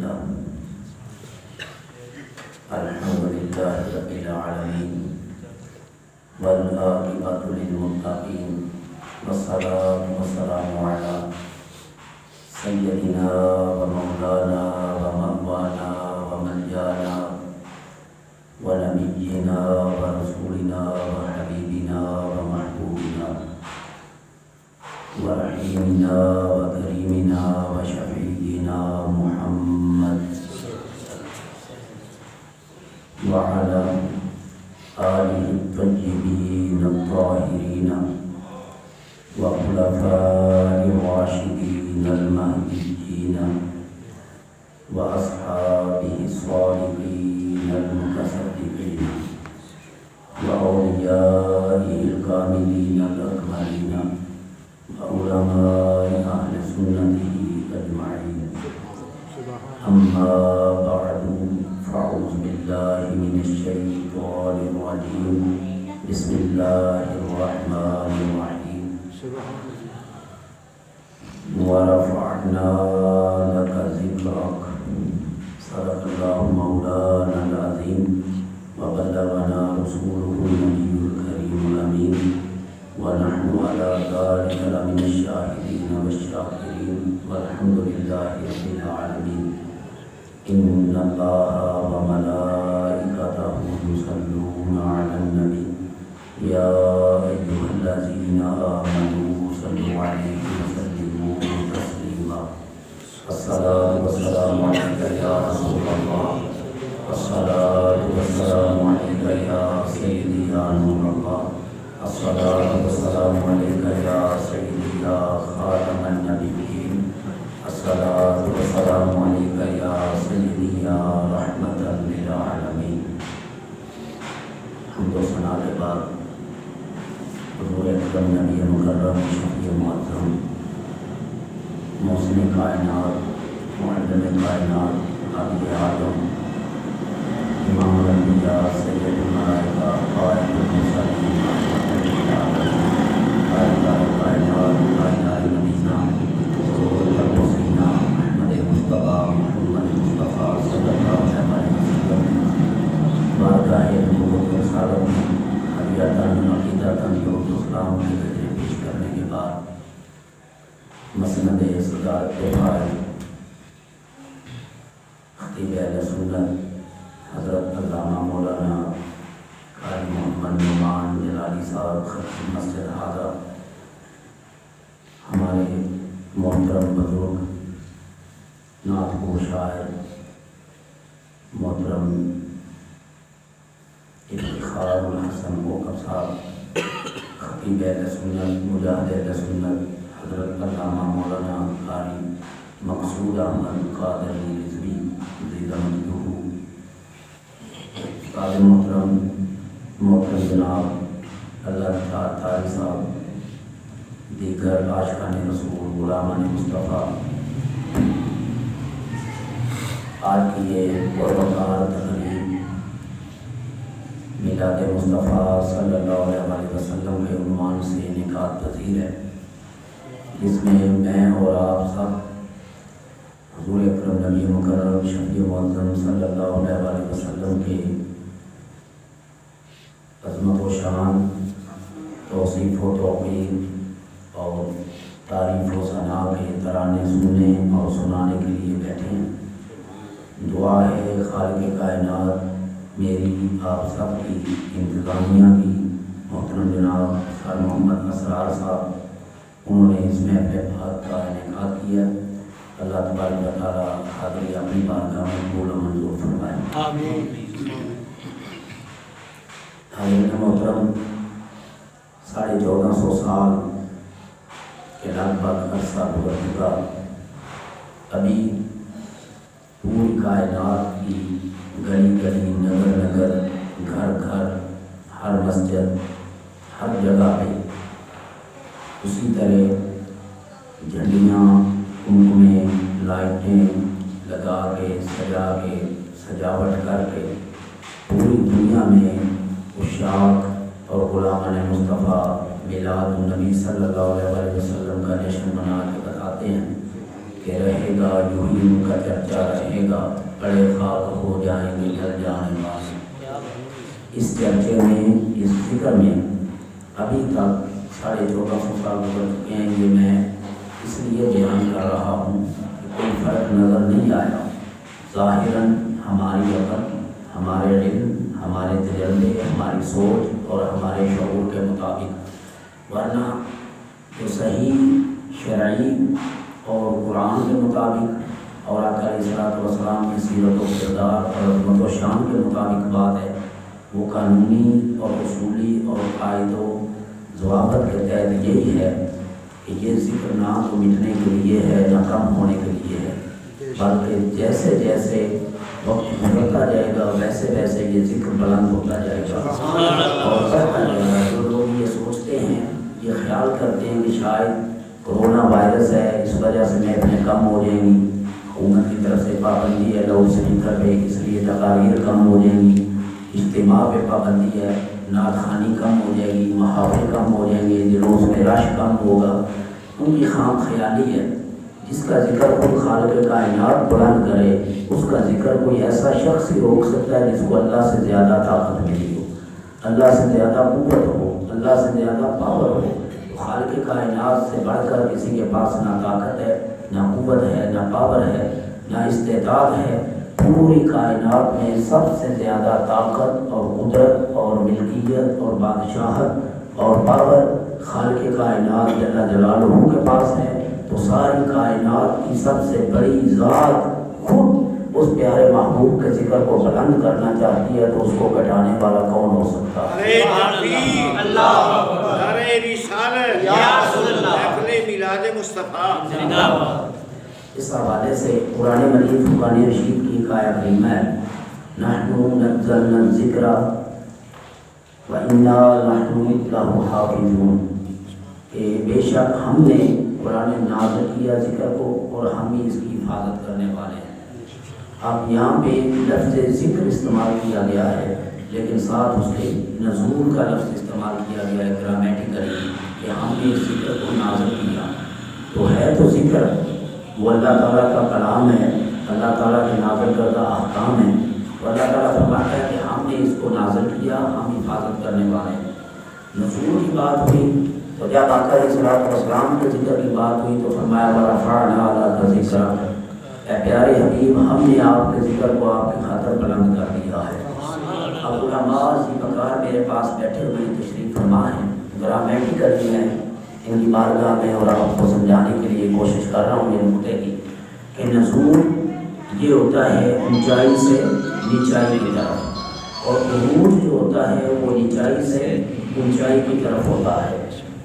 لله الحمد لله رب العالمين والعاقبة للمتقين والصلاة والسلام على سيدنا ومولانا ومأوانا وملجانا ونبينا ورسولنا وحبيبنا ومحبوبنا ورحيمنا وكريمنا وشفيعنا محمد وعلى آله الطيبين الطاهرين وخلفاء الراشدين المهديين وأصحابه الصادقين المتصدقين وأوليائه الكاملين الأكملين وعلماء أهل سنته أجمعين. أما بعد فأعوذ بالله من الشيطان الرجيم. بسم الله الرحمن الرحيم. ورفعنا لك ذكرك. صدق الله مولانا العظيم وبلغنا رسوله النبي الكريم الأمين ونحن على ذلك لمن الشاهدين والشاكرين والحمد لله رب العالمين. إن الله وملائكته يصلون على النبي يا أيها الذين آمنوا صلوا عليه وسلموا تسليما. الصلاة والسلام عليك يا رسول الله الصلاة والسلام عليك يا سيدي يا نور الله الصلاة والسلام عليك يا سيدي يا خاتم النبيين الصلاة والسلام عليك يا سيدي يا رحمة للعالمين. حمد و ثنا کے بعد حضور اکرم نبی مکرم شفیع معظم محسن کائنات معلم کائنات قائد اعظم امام الانبیاء سید الملائکہ قائد المرسلین قائد کائنات قائد مدینہ حضور المسلمین احمد مصطفیٰ محمد مصطفیٰ صلی اللہ علیہ وسلم بارگاہ نبوت و رسالت میں حدیعتاً عقیدتاً درود و سلام کی تجریب پیش کرنے کے بعد مسند صدارت فائد خطیب اہل سنت حضرت علامہ مولانا قاری محمد نعمان جلالی صاحب خطیب مسجد حاضر، ہمارے محترم بزرگ نعت گو شاعر محترم افتخار الحسن کوکب صاحب خطیب اہل سنت مجاہد اہل سنت حضرت علامہ مولانا قاری مقصود احمد قادر رضوی زیدہ مجدہ، استاد محترم جناب اللہ تعالی صاحب، دیگر عاشقان رسول غلامان مصطفیٰ، آج کی یہ پروقار تقریب میلاد مصطفیٰ صلی اللہ علیہ وسلم کے عنوان سے انعقاد پذیر ہے، جس میں میں اور آپ سب حضور اکرم نبی مکرم شفیع معظم صلی اللہ علیہ وسلم کے عظمت و شان، توصیف و توقیر اور تعریف و ثنا کے ترانے سننے اور سنانے کے لیے بیٹھے ہیں۔ دعا ہے خالق کائنات میری آپ سب کی، انتظامیہ کی، محترم جناب سر محمد اسرار صاحب انہوں نے اس محفل بات کا انعقاد کیا، اللہ تبارک و تعالیٰ حاضری اپنی بارگاہ میں قبول و منظور فرمائے۔ آمین۔ حضرت محترم 1450 سال کے لگ بھگ عرصہ گزر چکا، ابھی پوری کائنات کی گلی گلی، نگر نگر، گھر گھر، ہر مسجد، ہر جگہ پہ اسی طرح جھنڈیاں، قمقمے، لائٹیں لگا کے سجا کے سجاوٹ کر کے پوری دنیا میں عشاق اور غلامان مصطفیٰ میلاد النبی صلی اللہ علیہ وسلم کا جشن منا کے بتاتے ہیں کہ رہے گا یوں ہی ان کا چرچا رہے گا، بڑے خاک ہو جائیں گے جل جانے والے۔ اس چرچے میں، اس ذکر میں ابھی تک 1450 سال گزر چکے ہیں۔ یہ میں اس لیے بیان کر رہا ہوں کہ کوئی فرق نظر نہیں آیا ظاہراً ہماری عقل، ہمارے علم، ہمارے تجربے، ہماری سوچ اور ہمارے شعور کے مطابق، ورنہ جو صحیح شرعی اور قرآن کے مطابق اور آقا علیہ السلام کی سیرت و کردار اور عظمت و شان کے مطابق بات ہے، وہ قانونی اور اصولی اور قاعد و ضوابط کے تحت یہی ہے کہ یہ ذکر نہ تو مٹنے کے لیے ہے نہ کم ہونے کے لیے ہے، بلکہ جیسے جیسے وقت گزرتا جائے گا ویسے ویسے یہ ذکر بلند ہوتا جائے گا اور بڑھتا جائے گا۔ جو لوگ یہ سوچتے ہیں، یہ خیال کرتے ہیں کہ شاید کرونا وائرس ہے اس وجہ سے محفلیں کم ہو جائیں گی، حکومت کی طرف سے پابندی ہے لاؤڈ اسپیکر پہ اس لیے تقاریر کم ہو جائیں گی، اجتماع پہ پابندی ہے، نعت خوانی کم ہو جائے گی، محافل کم ہو جائیں گے، جلوس میں رش کم ہوگا، ان کی خام خیالی ہے۔ جس کا ذکر خود خالق کائنات بلند کرے اس کا ذکر کوئی ایسا شخص ہی روک سکتا ہے جس کو اللہ سے زیادہ طاقت ملی ہو، اللہ سے زیادہ قوت ہو، اللہ سے زیادہ پاور ہو۔ تو خالق کائنات سے بڑھ کر کسی کے پاس نہ طاقت ہے، نہ قوت ہے، نہ پاور ہے، نہ استعداد ہے۔ پوری کائنات میں سب سے زیادہ طاقت اور قدرت اور ملکیت اور بادشاہت اور پاور خالق کائنات جل جلالہ کے پاس ہے۔ تو ساری کائنات کی سب سے بڑی ذات خود اس پیارے محبوب کے ذکر کو بلند کرنا چاہتی ہے، تو اس کو گھٹانے والا کون ہو سکتا ہے؟ اس حوالے سے قرآن مجید فرقان رشید کی ایک آیت کریمہ ہے، نحن نزلنا الذکر وإنا لہ حافظون، کہ بے شک ہم نے قرآن نازل کیا ذکر کو اور ہم ہی اس کی حفاظت کرنے والے ہیں۔ اب یہاں پہ لفظ ذکر استعمال کیا گیا ہے لیکن ساتھ اس کے نزول کا لفظ استعمال کیا گیا ہے گرامیٹیکلی، کہ ہم نے اس ذکر کو نازل کیا۔ تو ہے تو ذکر وہ اللہ تعالیٰ کا کلام ہے، اللہ تعالیٰ کے نازل کردہ احکام ہیں، تو اللہ تعالیٰ فرماتا ہے کہ ہم نے اس کو نازل کیا، ہم حفاظت کرنے والے ہیں۔ نزول کی بات ہوئی تو جب آقا علیہ السلام کے ذکر کی بات ہوئی تو فرمایا وَرَفَعْنَا لَكَ ذِكْرَكَ، اے پیارے حبیب ہم نے آپ کے ذکر کو آپ کی خاطر بلند کر دیا ہے۔ اب علماء ذیبکار میرے پاس بیٹھے ہوئے تشریف فرما ہیں، گرامیٹیکلی میں ان کی بارگاہ میں اور آپ کو سمجھانے کے لیے کوشش کر رہا ہوں یہ نقطے کی، کہ نزول یہ ہوتا ہے اونچائی سے نیچائی کی طرف، اور عروج جو ہوتا ہے وہ نیچائی سے اونچائی کی طرف ہوتا ہے۔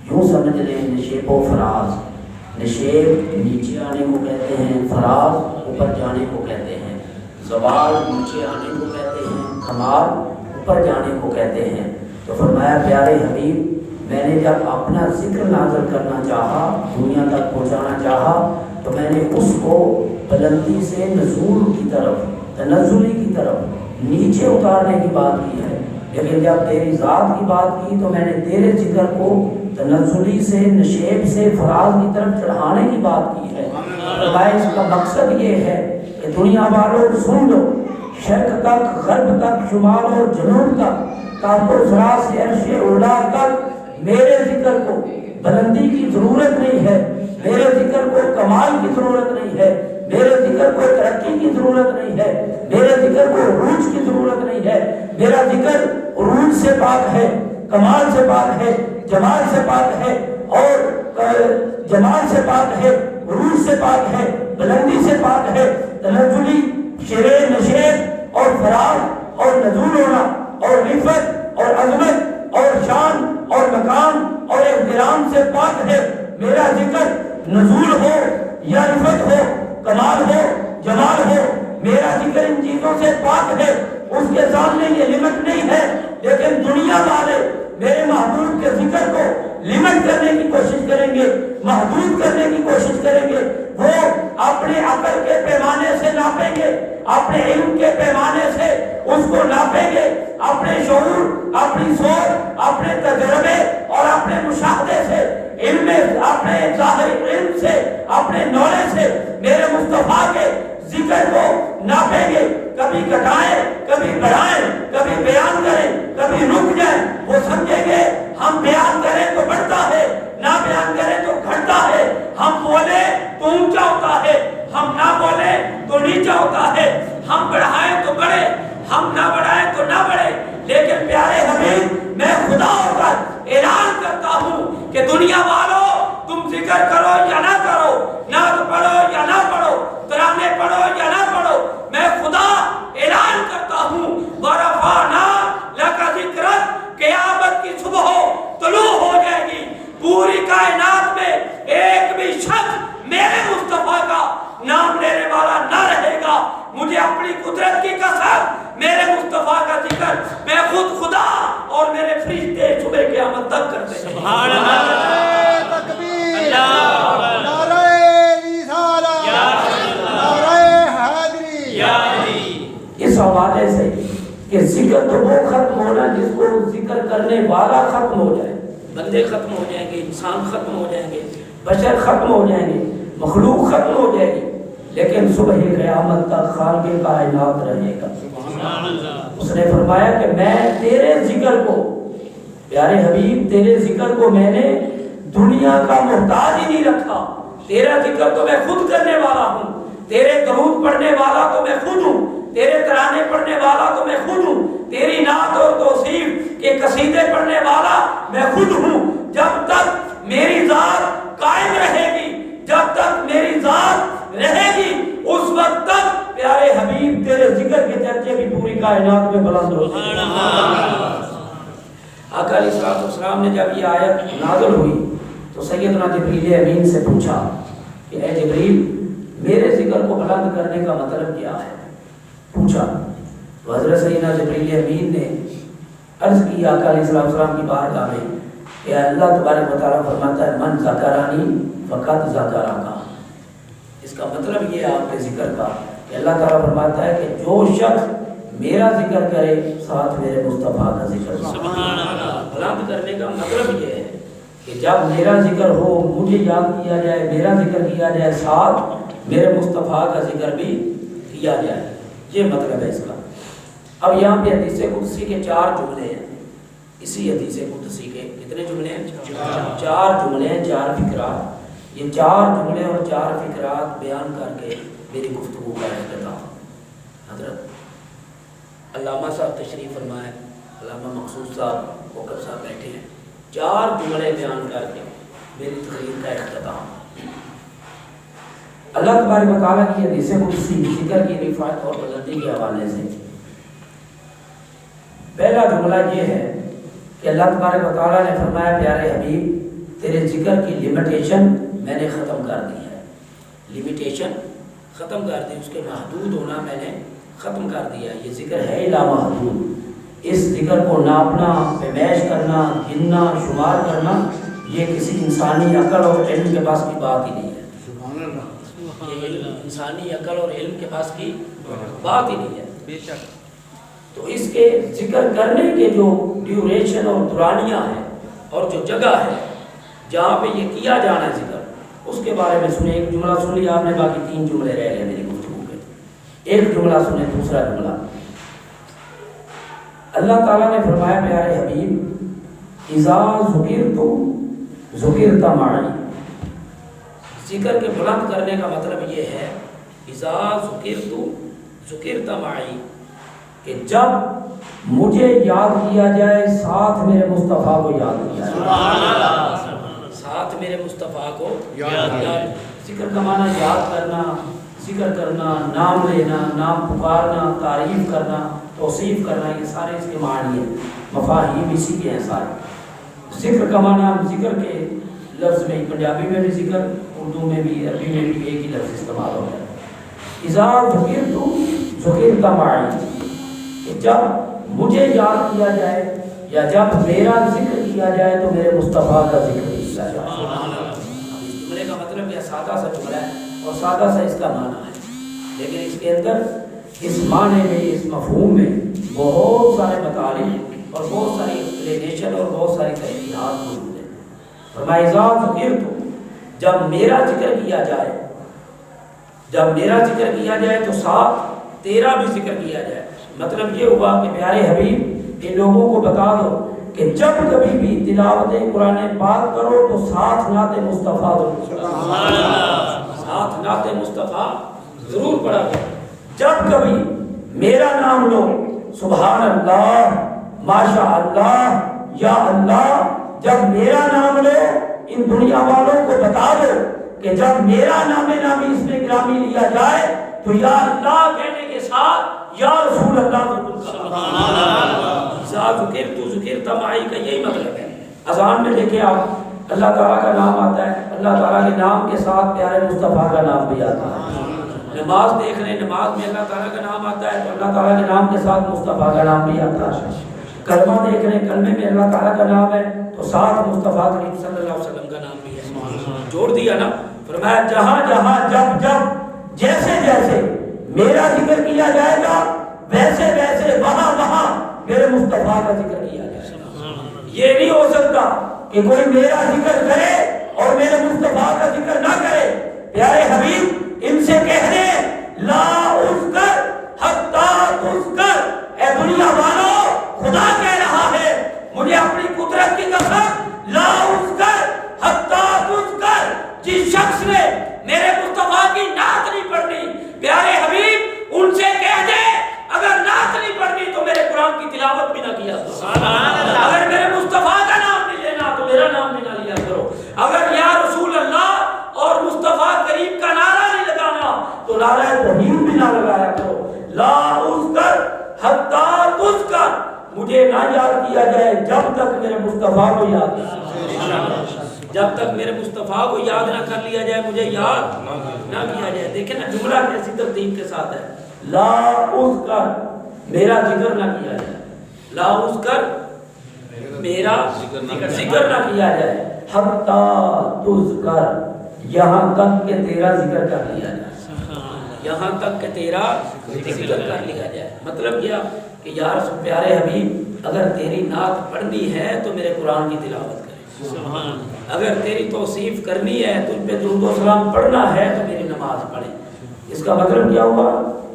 یوں سمجھ لیں نشیب و فراز، نشیب نیچے آنے کو کہتے ہیں، فراز اوپر جانے کو کہتے ہیں، زوال نیچے آنے کو کہتے ہیں، کمال اوپر جانے کو کہتے ہیں۔ تو فرمایا پیارے حبیب میں نے جب اپنا ذکر نازل کرنا چاہا، دنیا تک پہنچانا چاہا، تو میں نے اس کو بلندی سے نزول کی طرف، تنزلی کی طرف، نیچے اتارنے کی بات کی ہے۔ لیکن جب تیری ذات کی بات کی تو میں نے تیرے ذکر کو تنزلی سے، نشیب سے فراز کی طرف چڑھانے کی بات کی ہے۔ فرمایا اس کا مقصد یہ ہے کہ دنیا والوں سن لو، شرق تک، غرب تک، شمال اور جنوب تک، کاف و ذرا سے عرش اولا تک میرے ذکر کو بلندی کی ضرورت نہیں ہے، میرے ذکر کو کمال کی ضرورت نہیں ہے، میرے ذکر کو ترقی کی ضرورت نہیں ہے، میرے ذکر کو عروج کی ضرورت نہیں ہے۔ میرا ذکر عروج سے پاک ہے، کمال سے پاک ہے، جمال سے پاک ہے، اور جمال سے پاک ہے، عروج سے پاک ہے، بلندی سے پاک ہے۔ تنزلی، شرے نشیب اور فراز اور نزول ہونا اور رفت اور عظمت اور شان اور مقام اور احترام سے پاک ہے۔ میرا ذکر نزول ہو یا رفت ہو، کمال ہو، جمال ہو، میرا ذکر ان چیزوں سے پاک ہے، اس کے سامنے یہ لمٹ نہیں ہے۔ لیکن دنیا والے میرے محبوب کے ذکر کو لمٹ کرنے کی کوشش کریں گے، محدود کرنے کی کوشش کریں گے۔ وہ اپنے عقل کے پیمانے سے ناپیں گے، اپنے علم کے پیمانے سے اس کو ناپیں گے، اپنے شعور، اپنی سوچ، اپنے تجربے اور اپنے مشاہدے سے، علم، اپنے ظاہری علم سے، اپنے نالج سے میرے گھٹائیں کبھی بڑھائیں، کبھی بیان کریں کبھی رک جائیں، وہ سمجھیں گے ہم بیان کریں تو بڑھتا ہے، نہ بیان کریں تو گھٹتا ہے، ہم بولے تو اونچا ہوتا ہے، ہم نہ بولے تو نیچا ہوتا ہے، ہم بڑھائیں تو بڑھے، ہم نہ بڑھائیں تو نہ بڑھے۔ لیکن پیارے حبیب، میں خدا ہو کر اعلان کرتا ہوں کہ دنیا والوں تم ذکر کرو یا نہ کرو، نعت پڑھو یا نہ پڑھو، ترانے پڑھو یا نہ پڑھو، میں خدا اعلان کرتا ہوں وَرَفَعْنَا لَكَ ذِكْرَكَ، قیامت کی صبح طلوع ہو جائے گی، پوری کائنات میں ایک بھی شخص میرے مصطفیٰ کا نام لینے والا نہ رہے گا۔ مجھے اپنی قدرت کی قسم، میرے مصطفیٰ کا ذکر میں خود خدا اور میرے فرشتے صبح قیامت تک کرتے ہیں۔ سبحان اللہ، تکبیر، نعرہ رسالت، نعرہ حیدری۔ اس حوالے سے کہ ذکر تو وہ ختم ہونا جس کو ذکر کرنے والا ختم ہو جائے، بندے ختم ہو جائیں گے، انسان ختم ہو جائیں گے، بشر ختم ہو جائیں گے، مخلوق ختم ہو جائے گی، لیکن صبح قیامت تک خالق کائنات رہے گا۔ اس نے فرمایا کہ میں تیرے ذکر کو، پیارے حبیب تیرے ذکر کو میں نے دنیا کا محتاج ہی نہیں رکھا، تیرا ذکر تو میں خود کرنے والا ہوں، تیرے درود پڑھنے والا تو میں خود ہوں، تیرے ترانے پڑھنے والا تو میں خود ہوں، تیری نعت اور توصیف کے قصیدے پڑھنے والا میں خود ہوں۔ جب تک میری ذات قائم رہے گی، جب تک میری ذات رہے گی، اس وقت تک پیارے حبیب تیرے ذکر کے چرچے بھی پوری کائنات میں بلند ہوتے ہیں۔ آقا علیہ السلام نے جب یہ آیت نازل ہوئی تو سیدنا جبریل امین سے پوچھا کہ اے جبریل، میرے ذکر کو بلند کرنے کا مطلب کیا ہے؟ پوچھا تو حضرت سیدنا جبریل امین نے عرض کی آقا علیہ السلام کی بارگاہ میں کہ اللہ تبارک و تعالیٰ فرماتا ہے من ذکرانی فقط ذکرک۔ اس کا مطلب یہ ہے آپ کے ذکر کا کہ اللہ تعالیٰ فرماتا ہے کہ جو شخص میرا ذکر کرے ساتھ میرے مصطفیٰ کا ذکر کرے۔ بلند کرنے کا مطلب یہ ہے کہ جب میرا ذکر ہو، مجھے یاد کیا جائے، میرا ذکر کیا جائے، ساتھ میرے مصطفیٰ کا ذکر بھی کیا جائے، یہ مطلب ہے اس کا۔ اب یہاں پہ حدیث قدسی کے 4 جملے ہیں، اسی حدیث قدسی کے کتنے جملے ہیں؟ 4 جملے ہیں، 4 فقرات۔ یہ 4 جملے اور 4 فقرات بیان کر کے میری گفتگو کا اختتام۔ حضرت علامہ صاحب تشریف فرمائے، علامہ مقصود صاحب وقف صاحب بیٹھے ہیں، 4 جملے بیان کر کے میری تقریر کا اختتام۔ اللہ تبارک و تعالیٰ کی حدیث قدسی ذکر کی رفعت اور بلندی کے حوالے سے پہلا جملہ یہ ہے کہ اللہ تبارک و تعالیٰ نے فرمایا پیارے حبیب تیرے ذکر کی لمیٹیشن میں نے ختم کر دی ہے، لمیٹیشن ختم کر دی، اس کے محدود ہونا میں نے ختم کر دیا۔ یہ ذکر ہے لا محدود، اس ذکر کو ناپنا، پیمائش کرنا، گننا، شمار کرنا یہ کسی انسانی عقل اور علم کے پاس کی بات ہی نہیں ہے۔ یہ انسانی عقل اور علم کے پاس کی بات ہی نہیں ہے بے شک۔ تو اس کے ذکر کرنے کے جو ڈیوریشن اور دورانیہ ہے اور جو جگہ ہے جہاں پہ یہ کیا جانا ہے ذکر، اس کے بارے میں سنیں۔ ایک جملہ سن لیا آپ نے، باقی 3 جملے رہ گئے میری گفتگو کے۔ ایک جملہ سنیں، دوسرا جملہ اللہ تعالیٰ نے فرمایا پیارے حبیب اذا ذکرت ذکرت معی۔ ذکر کے بلند کرنے کا مطلب یہ ہے اذا ذکرت ذکرت معی، کہ جب مجھے یاد کیا جائے ساتھ میرے مصطفیٰ کو یاد کیا جائے، ساتھ میرے مصطفیٰ کو یاد۔ ذکر کا معنی یاد کرنا، ذکر کرنا، نام لینا، نام پکارنا، تعریف کرنا، توصیف کرنا، یہ سارے اس کے معنی ہیں، مفاہیم اسی کے ہیں سارے۔ ذکر کا معنی ہم ذکر کے لفظ میں پنجابی میں بھی ذکر، اردو میں بھی، عربی میں بھی ایک ہی لفظ استعمال ہوتا ہے، اذا ذکرت ذکرت معی، کہ جب مجھے یاد کیا جائے یا جب میرا ذکر کیا جائے تو میرے مصطفیٰ کا ذکر کیا جائے۔ اس جملے کا مطلب یہ سادہ سا جملہ ہے اور سادہ سا اس کا معنی ہے، لیکن اس کے اندر اس معنی میں، اس مفہوم میں بہت سارے مطالب اور بہت ساری ایکسپلینیشن اور بہت ساری تشریحات موجود ہیں۔ فرمایا اذا ذکرت، جب میرا ذکر کیا جائے، جب میرا ذکر کیا جائے تو ساتھ تیرا بھی ذکر کیا جائے۔ مطلب یہ ہوا کہ پیارے حبیب ان لوگوں کو بتا دو کہ جب کبھی بھی تلاوت قرآن پاک کرو تو ساتھ نعت مصطفیٰ ساتھ نعت مصطفیٰ ضرور پڑھا کرو۔ جب کبھی میرا نام لو، سبحان اللہ، ماشاء اللہ، یا اللہ، جب میرا نام لو ان دنیا والوں کو بتا دو کہ جب میرا نام نامی اس میں گرامی لیا جائے تو یا اللہ کہنے کے ساتھ یا رسول اللہ ذکر تو ذکر تمائی کا یہی مطلب ہے۔ اذان میں دیکھیں آپ اللہ تعالیٰ کا نام آتا ہے، اللہ تعالیٰ کے نام کے ساتھ پیارے مصطفیٰ کا نام بھی آتا ہے۔ نماز دیکھ رہے ہیں، نماز میں اللہ تعالیٰ کا نام آتا ہے تو اللہ تعالیٰ کے نام کے ساتھ مصطفیٰ کا نام بھی آتا ہے۔ کلمہ دیکھ رہے ہیں، کلمے میں اللہ تعالیٰ کا نام ہے تو ساتھ مصطفیٰ کریم صلی اللہ علیہ وسلم کا نام بھی ہے۔ جوڑ دیا نا، فرمایا جہاں جہاں جب جب جیسے جیسے میرا ذکر کیا جائے گا ویسے ویسے وہاں وہاں میرے مصطفیٰ کا ذکر کیا جائے گا۔ یہ نہیں ہو سکتا کہ کوئی میرا ذکر کرے اور میرے مصطفیٰ کا ذکر نہ کرے۔ پیارے حبیب ان سے کہہ دے لا اذکر حتی تذکر، اے دنیا والوں خدا کہہ رہا ہے مجھے اپنی قدرت کی قسم لا اذکر حتی تذکر، جس شخص نے میرے مصطفیٰ کی نعت نہیں پڑھنی، پیارے حبیب ان سے کہہ دے اگر نعت نہیں پڑھنی تو میرے قرآن کی تلاوت بھی نہ کیا کرو، اگر میرے مصطفیٰ کا نام نہیں لینا تو میرا نام بھی نہ لیا کرو، اگر یا رسول اللہ اور مصطفیٰ کریم کا نعرہ نہیں لگانا تو نعرہ توحید بھی نہ لگایا کرو۔ لا اذکر حتی تذکر، مجھے نہ یاد کیا جائے جب تک میرے مصطفیٰ کو یاد نہ، جب تک میرے مصطفیٰ کو یاد نہ کر لیا جائے مجھے یاد نہ کیا جائے۔ دیکھیں نا جملہ کیسی ترتیب کے ساتھ ہے، لا اذکر میرا ذکر نہ کیا جائے، لا اذکر میرا ذکر نہ کیا جائے، حتی تذکر یہاں تک کہ تیرا ذکر کر لیا جائے، یہاں تک کہ تیرا ذکر کر لیا جائے۔ مطلب کیا کہ یا رسول پیارے حبیب اگر تیری نعت پڑھنی ہے تو میرے قرآن کی تلاوت کرے، اگر تیری توصیف کرنی ہے تجھ پہ درود و سلام پڑھنا ہے تو میری نماز پڑھے۔ اس کا مطلب کیا ہوا؟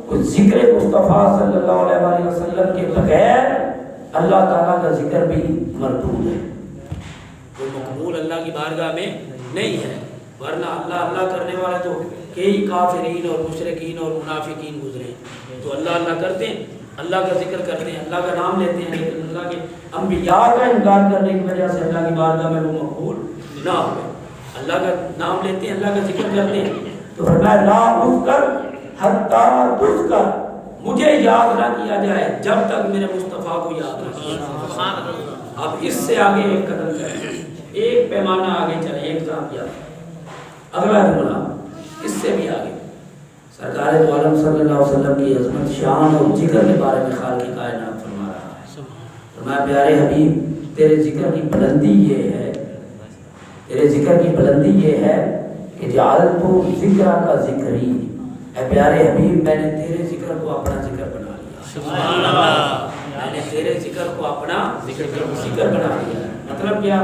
کوئی ذکر مصطفیٰ صلی اللہ علیہ وسلم کے بغیر اللہ تعالیٰ کا ذکر بھی مردود ہے، وہ مقبول اللہ کی بارگاہ میں نہیں ہے، ورنہ اللہ اللہ کرنے والے تو کئی کافرین اور مشرکین اور منافقین گزرے تو اللہ اللہ کرتے ہیں، اللہ کا ذکر کرتے ہیں، اللہ کا نام لیتے ہیں، لیکن اللہ کے انبیاء کا انکار کرنے کی وجہ سے اللہ کی بارگاہ میں وہ مقبول نہ ہوئے۔ اللہ کا نام لیتے ہیں، اللہ کا ذکر کرتے ہیں، تو فرمایا لا اذکر حتی تذکر، مجھے یاد نہ کیا جائے جب تک میرے مصطفیٰ کو یاد نہ کیا جائے۔ اب اس سے آگے ایک قدم چلیں، ایک پیمانہ آگے چلیں، ایک کام کیا اگلا جملہ اس سے بھی آگے سرکار دو عالم صلی اللہ علیہ وسلم کی عظمت شان اور ذکر کے بارے میں خالق کائنات فرما رہا ہے۔ فرمایا پیارے حبیب تیرے ذکر کی بلندی یہ ہے، تیرے ذکر کی بلندی یہ ہے کہ جعلت ذکر کا ذکری، اے پیارے حبیب میں نے تیرے ذکر کو اپنا ذکر بنا لیا، سبحان اللہ، میں نے تیرے ذکر کو اپنا ذکر بنا لیا۔ مطلب کیا؟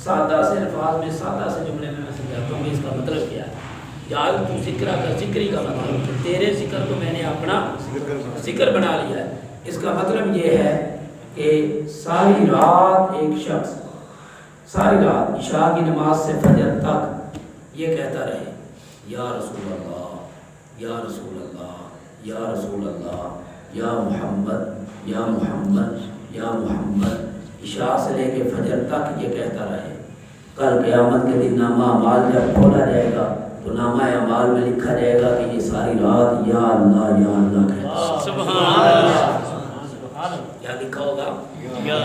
سادہ سے الفاظ میں سادہ سے جملے میں سمجھاتا ہوں کہ اس کا مطلب کیا ہے۔ جعلت ذکر کا ذکری کا مطلب تیرے ذکر کو میں نے اپنا ذکر بنا لیا ہے۔ اس کا مطلب یہ ہے کہ ساری رات ایک شخص ساری رات عشاء کی نماز سے فجر تک یہ کہتا رہے یا رسول اللہ، یا رسول اللہ، یا رسول اللہ، یا محمد، یا محمد، یا محمد، عشاء سے لے کے فجر تک یہ کہتا رہے۔ کل قیامت کے دن نامہ اعمال جب کھولا جائے گا تو نامہ اعمال میں لکھا جائے گا کہ یہ ساری رات یا اللہ کہتا ہے۔ سبحان اللہ، کیا لکھا ہوگا؟ یا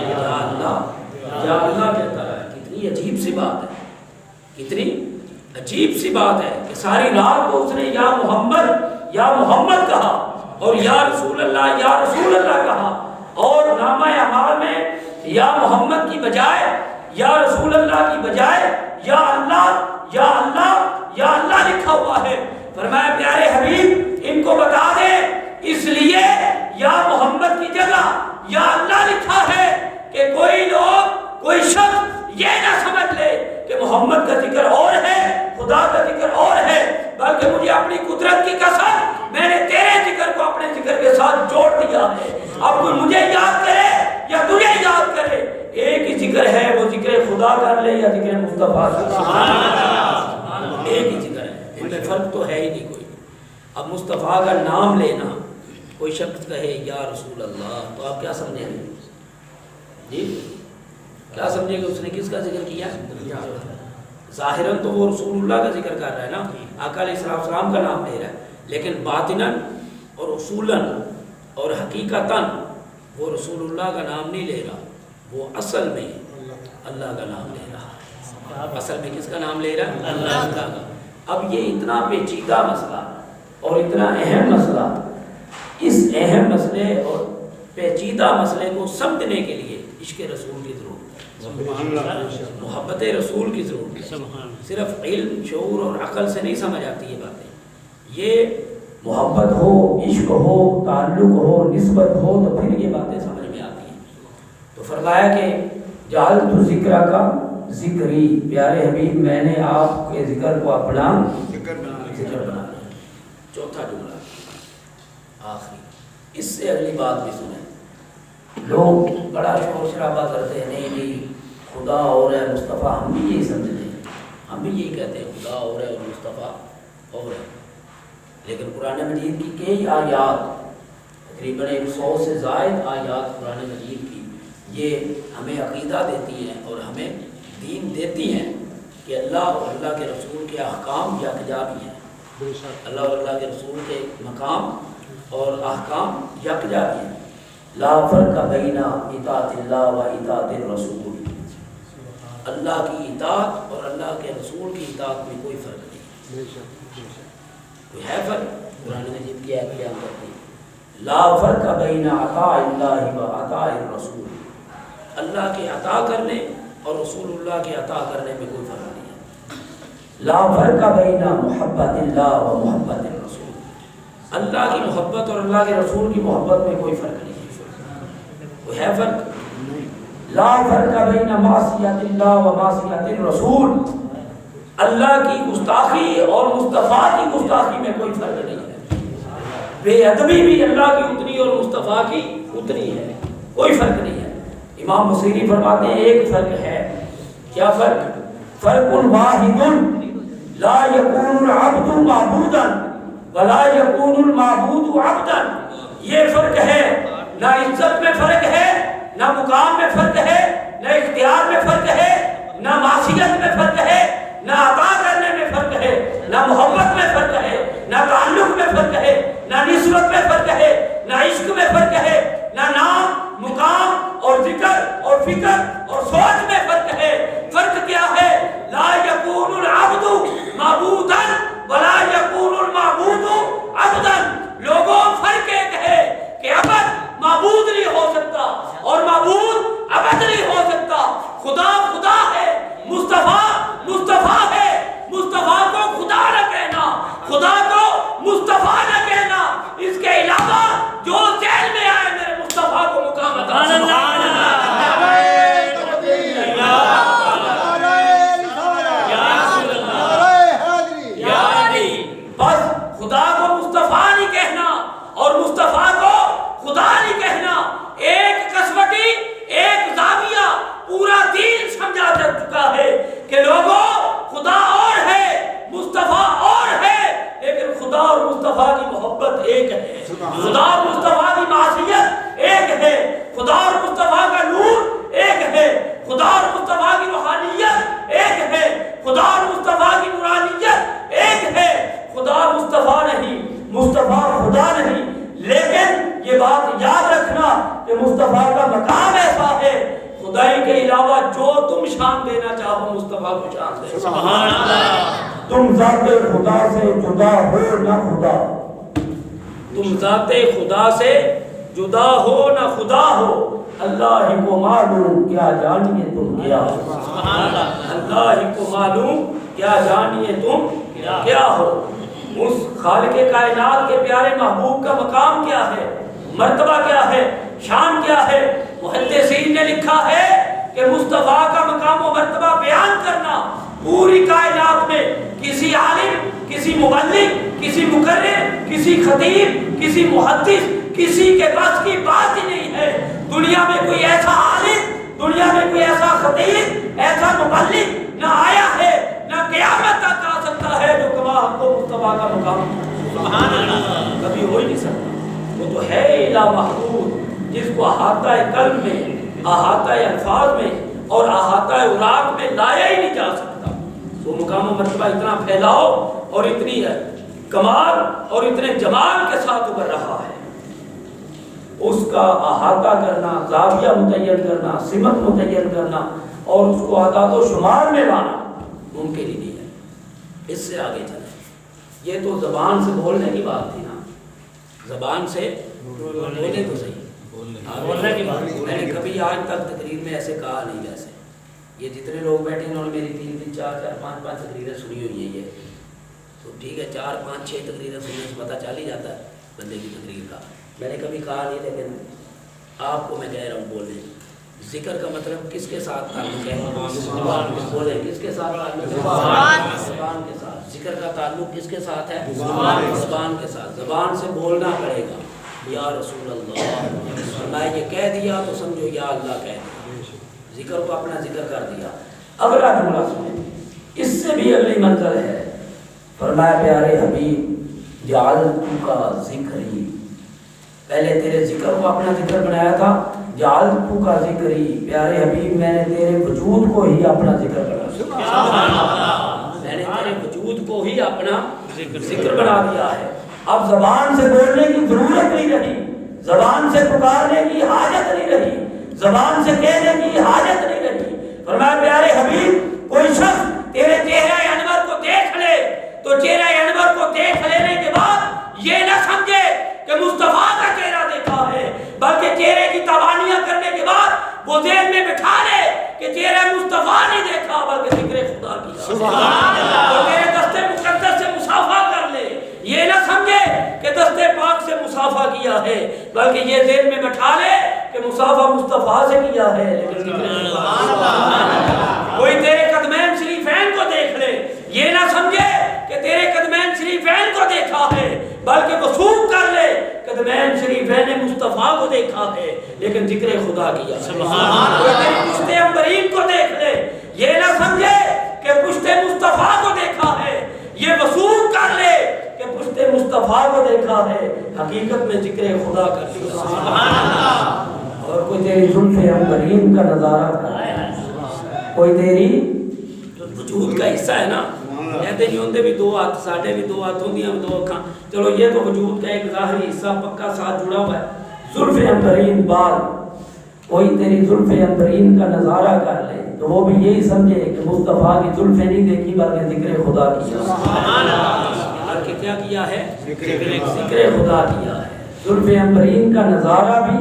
اللہ کہتا ہے۔ کتنی عجیب سی بات ہے، کتنی عجیب سی بات ہے کہ ساری رات کو اس نے یا محمد کہا اور یا رسول اللہ کہا، اور نامہ اعمال میں یا محمد کی بجائے یا رسول اللہ کی بجائے یا اللہ لکھا ہوا ہے۔ فرمایا پیارے حبیب ان کو بتا دے اس لیے یا محمد کی جگہ یا اللہ لکھا ہے کہ کوئی شخص یہ نہ سمجھ لے کہ محمد کا ذکر اور ہے، خدا کا ذکر اور ہے، بلکہ مجھے اپنی قدرت کی قسم میں نے تیرے ذکر کو مصطفیٰ ایک ہی ذکر ہے، ان میں فرق تو ہے ہی نہیں کوئی۔ اب مصطفیٰ کا نام لینا، کوئی شخص کہے یا رسول اللہ تو آپ کیا سمجھیں گے جی؟ کیا سمجھیں گے اس نے کس کا ذکر کیا؟ ظاہراً تو وہ رسول اللہ کا ذکر کر رہا ہے نا، آقا علیہ السلام کا نام لے رہا ہے، لیکن باطناً اور اصولاً اور حقیقتاً وہ رسول اللہ کا نام نہیں لے رہا، وہ اصل میں اللہ کا نام لے رہا ہے۔ اصل میں کس کا نام لے رہا ہے؟ اللہ کا۔ اب یہ اتنا پیچیدہ مسئلہ اور اتنا اہم مسئلہ، اس اہم مسئلے اور پیچیدہ مسئلے کو سمجھنے کے لیے عشق رسول کی ضرورت ہے، محبت رسول کی ضرورت ہے۔ صرف علم، شعور اور عقل سے نہیں سمجھ آتی یہ باتیں، یہ محبت ہو، عشق ہو، تعلق ہو، نسبت ہو تو پھر یہ باتیں سمجھ میں آتی ہیں۔ تو فرمایا کہ جعلت ذکر کا ذکری، پیارے حبیب میں نے آپ کے ذکر کو اپنا ذکر بنا لیا۔ چوتھا جملہ آخری، اس سے اگلی بات بھی سنیں۔ لوگ بڑا شور شرابہ کرتے ہیں، نہیں نہیں خدا اور ہے مصطفیٰ، ہم بھی یہی سمجھتے ہیں، ہم بھی یہی کہتے ہیں خدا اور ہے اور مصطفیٰ اور ہے، لیکن قرآن مجید کی کئی آیات، تقریباً 100 سے زائد آیات قرآن مجید کی، یہ ہمیں عقیدہ دیتی ہیں اور ہمیں دین دیتی ہیں کہ اللہ اور اللہ کے رسول کے احکام یکجا بھی ہیں، اللہ اور اللہ کے رسول کے مقام اور احکام یکجا بھی ہیں۔ لا فرق بین اطاعت اللہ و اطاعت الرسول، اللہ کی اطاعت اور اللہ کے رسول کی اطاعت میں کوئی فرق نہیں، کوئی ہے فرق؟ قرآن مجید کی آیت بیان کرتی ہے لا فرق بین عطاء اللہ و عطاء الرسول، اللہ کے عطا کرنے اور رسول اللہ کے عطا کرنے میں کوئی فرق نہیں ہے۔ لا فرق بین محبت اللہ و محبت الرسول، اللہ کی محبت اور اللہ کے رسول کی محبت میں کوئی فرق نہیں ہے، کوئی ہے فرق؟ لا فرق بین معصیت اللہ و معصیت الرسول، اللہ کی گستاخی اور مصطفیٰ کی گستاخی میں کوئی فرق نہیں ہے، بے ادبی بھی اللہ کی اتنی اور مصطفیٰ کی اتنی ہے، کوئی فرق نہیں ہے۔ امام بصیری فرماتے ہیں ایک فرق ہے، کیا فرق؟ فرق واحد لا یکون العبد معبودا ولا یکون المعبود عبدا، یہ فرق ہے، نہ عزت میں فرق ہے، نہ مقام میں فرق ہے، نہ اختیار میں فرق ہے، نہ معصیت میں فرق ہے، نہ عطا کرنے میں فرق ہے، نہ محبت میں فرق ہے، نہ تعلق میں فرق ہے، نہ نسبت میں فرق ہے، نہ عشق میں فرق ہے، نہ نام، مقام اور ذکر اور فکر اور سوچ میں فرق ہے۔ فرق کیا ہے؟ لا یکون العبد معبودا ولا یکون المعبود عبدا، لوگوں فرق ایک ہے کہ عبد معبود نہیں ہو سکتا اور معبود عبد نہیں ہو سکتا، خدا خدا ہے، مصطفیٰ مصطفیٰ ہے، مصطفیٰ کو خدا نہ کہنا، خدا کو مصطفیٰ نہ کہنا، اس کے علاوہ جو ذہن میں آئے میرے مصطفیٰ کو مقام عطا۔ بس خدا کو مصطفیٰ نہیں کہنا اور مصطفیٰ کو خدا نہیں کہنا، ایک کسوٹی، ایک زاویہ پورا دین سمجھا جا چکا ہے کہ لوگوں خدا اور ہے، مصطفیٰ اور ہے، لیکن خدا اور مصطفیٰ کی محبت ایک ہے، خدا اور مصطفیٰ کی معصیت ایک ہے، خدا اور مصطفیٰ کا نور ایک ہے، خدا اور مصطفیٰ کی روحانیت ایک ہے، خدا اور مصطفیٰ کی نورانیت ایک ہے، خدا مصطفیٰ نہیں، مصطفیٰ خدا نہیں، لیکن یہ بات یاد رکھنا کہ مصطفیٰ کا مقام ایسا ہے، خدائی کے علاوہ جو تم شان دینا چاہو مصطفیٰ کو شان دے۔ سبحان اللہ۔ تم ذات خدا سے جدا ہو نہ خدا، تم ذات خدا سے جدا ہو نہ خدا ہو، اللہ ہی کو معلوم کیا جانیے تم کیا ہو۔ سبحان اللہ۔ اللہ ہی کو معلوم کیا جانیے تم کیا ہو۔ اس خالق کائنات کے پیارے محبوب کا مقام کیا ہے، مرتبہ کیا ہے، شان کیا ہے؟ محدثین نے لکھا ہے کہ مصطفیٰ کا مقام و مرتبہ بیان کرنا پوری کائنات میں کسی عالم، کسی مبلغ، کسی مقرر، کسی خطیب، کسی محدث، کسی کے بس کی بات ہی نہیں ہے۔ دنیا میں کوئی ایسا عالم، دنیا میں کوئی ایسا خطیب، ایسا مبلغ، نہ آیا ہے نہ قیامت تک آ سکتا ہے جو کما حق و مصطفیٰ کا مقام سبحان اللہ کبھی ہو ہی نہیں سکتا. وہ تو ہے الا محدود جس کو احاطہ قلب میں احاطہ الفاظ میں اور احاطہ اوراق میں لایا ہی نہیں جا سکتا. وہ مقام و مرتبہ اتنا پھیلاؤ اور اتنی کمال اور اتنے جمال کے ساتھ ابھر رہا ہے. اس کا احاطہ کرنا، زاویہ متعین کرنا، سمت متعین کرنا اور اس کو اعداد و شمار میں لانا ممکن ہی نہیں ہے. اس سے آگے چلیں. یہ تو زبان سے بولنے کی بات تھی نا، زبان سے بولنے تو صحیح بولنے کی بات. میں نے کبھی آج تک تقریر میں ایسے کہا نہیں. ویسے یہ جتنے لوگ بیٹھے ہیں انہوں نے میری 3 4 5 تقریریں سنی ہوئی ہیں. یہ تو ٹھیک ہے 4 5 6 تقریریں سننے سے پتہ چل ہی جاتا ہے بندے کی تقریر کا. میں نے کبھی کہا نہیں، لیکن آپ کو میں کہہ رہا ہوں بولیں. ذکر کا مطلب کس کے ساتھ تعلق ہے؟ بولیں کس کے ساتھ تعلق ہے؟ زبان کے ساتھ. ذکر کا تعلق کس کے ساتھ ہے؟ زبان کے ساتھ. زبان سے بولنا پڑے گا یا رسول اللہ. اللہ یہ کہہ دیا تو سمجھو یا اللہ کہہ دیا. ذکر کو اپنا ذکر کر دیا. اگلا جملہ سنیں، اس سے بھی اگلی منزل ہے. فرمایا پیارے حبیب جعلت کا ذکری، پہلے تیرے ذکر کو اپنا ذکر بنایا تھا. جعلت کا ذکری، پیارے حبیب میں نے تیرے وجود کو ہی اپنا ذکر بنا، میں نے تیرے وجود کو ہی اپنا ذکر بنا دیا ہے. اب زبان سے بولنے کی ضرورت نہیں رہی، زبان سے پکارنے کی حاجت نہیں رہی، زبان سے کہنے کی حاجت نہیں رہی. فرمایا پیارے حبیب کوئی شخص تیرے چہرہ انور کو دیکھ لے تو چہرہ انور کو دیکھ لینے کے بعد یہ نہ سمجھے کہ مصطفیٰ کا چہرہ دیکھا ہے، بلکہ چہرے کی توانیاں کرنے کے بعد وہ ذہن میں بٹھا لے کہ چہرہ مصطفیٰ نہیں دیکھا بلکہ ذکر خدا کیا. سبحان اللہ. وہ تیرے دستے مقدس سے مصافحہ کر لے، یہ نہ سمجھے کہ دستے پاک سے مصافحہ کیا ہے، بلکہ یہ ذہن میں بٹھا لے کہ مصافحہ مصطفیٰ سے کیا ہے لیکن ذکر خدا. کوئی تیرے قدمین شریفین کو دیکھ لے، یہ نہ سمجھے کہ تیرے قدمین شریفین کو دیکھا ہے، بلکہ وثوق کر لے قدمین شریفین نے مصطفیٰ کو دیکھا ہے لیکن ذکر خدا کیا. سبحان اللہ. تیری پشت عنبرین کو دیکھ لے، یہ نہ سمجھے کہ پشت مصطفیٰ کو دیکھا ہے، یہ وثوق کر لے کہ پشت مصطفیٰ کو دیکھا ہے، حقیقت میں ذکر خدا کر دیا. سبحان اللہ. اور کوئی تیری زلف عنبرین کا نظارہ کر، کوئی تیری وجود کا حصہ ہے نا. کہتے نہیں ہوتے بھی 2 ہاتھ، ساڑھے بھی 2 ہاتھ ہوندی ہیں 2 اکھاں. چلو یہ تو وجود کا ایک ظاہری حصہ پکا ساتھ جڑا ہوا ہے. زلف عنبرین بال، کوئی تیری زلف عنبرین کا نظارہ کر لے تو وہ بھی یہی سمجھے کہ مصطفیٰ کی زلفیں نہیں دیکھی بلکہ ذکر خدا کیا. سبحان اللہ. بلکہ کیا کیا ہے؟ ذکر خدا کیا ہے. زلف عنبرین کا نظارہ بھی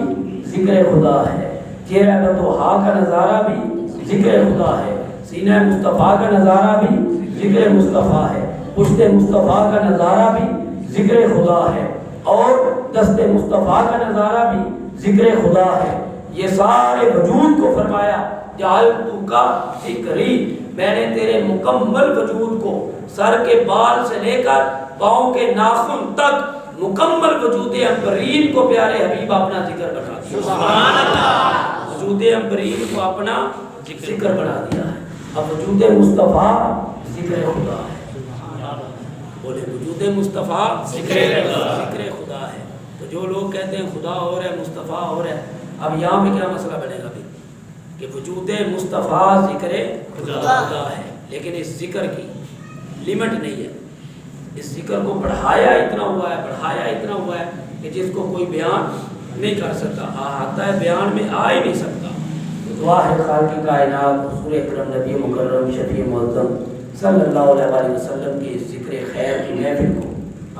ذکر خدا ہے، چہرہ بطحا کا نظارہ بھی ذکر خدا ہے، سینہ مصطفیٰ کا نظارہ بھی ذکر مصطفیٰ ہے، پشت مصطفیٰ کا نظارہ بھی ذکر خدا ہے، اور دست مصطفیٰ کا نظارہ بھی ذکر خدا ہے. یہ سارے وجود کو فرمایا جعلت کا ذکری، میں نے تیرے مکمل وجود کو سر کے بال سے لے کر پاؤں کے ناخن تک مکمل وجود عنبرین کو پیارے حبیب اپنا ذکر بنا دیا. سبحان اللہ. وجود عنبرین کو اپنا ذکر بنا دیا ہے. اب وجود مصطفیٰ ذکر خدا ہے. بولے وجود مصطفیٰ ذکر خدا ہے. تو جو لوگ کہتے ہیں خدا اور ہے مصطفیٰ اور ہے، اب یہاں پہ کیا مسئلہ بنے گا بھی کہ وجود مصطفیٰ ذکر خدا ہے، لیکن اس ذکر کی لیمٹ نہیں ہے. اس ذکر کو بڑھایا اتنا ہوا ہے کہ جس کو کوئی بیان نہیں کر سکتا، آتا ہے بیان میں آ ہی نہیں سکتا. دعا ہے خالق کائنات حضور اکرم نبی مکرم شفیع معظم صلی اللہ علیہ وسلم کی ذکر خیر کی محفل کو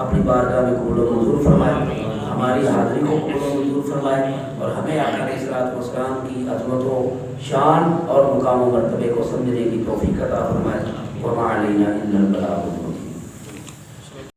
اپنی بارگاہ میں قبول و منظور فرمائے، ہماری حاضری کو قبول و منظور فرمائے، اور ہمیں آقا علیہ الصلوۃ والسلام کی عظمت و شان اور مقام و مرتبے کو سمجھنے کی توفیق عطا فرمائے. وما علینا الا البلاغ.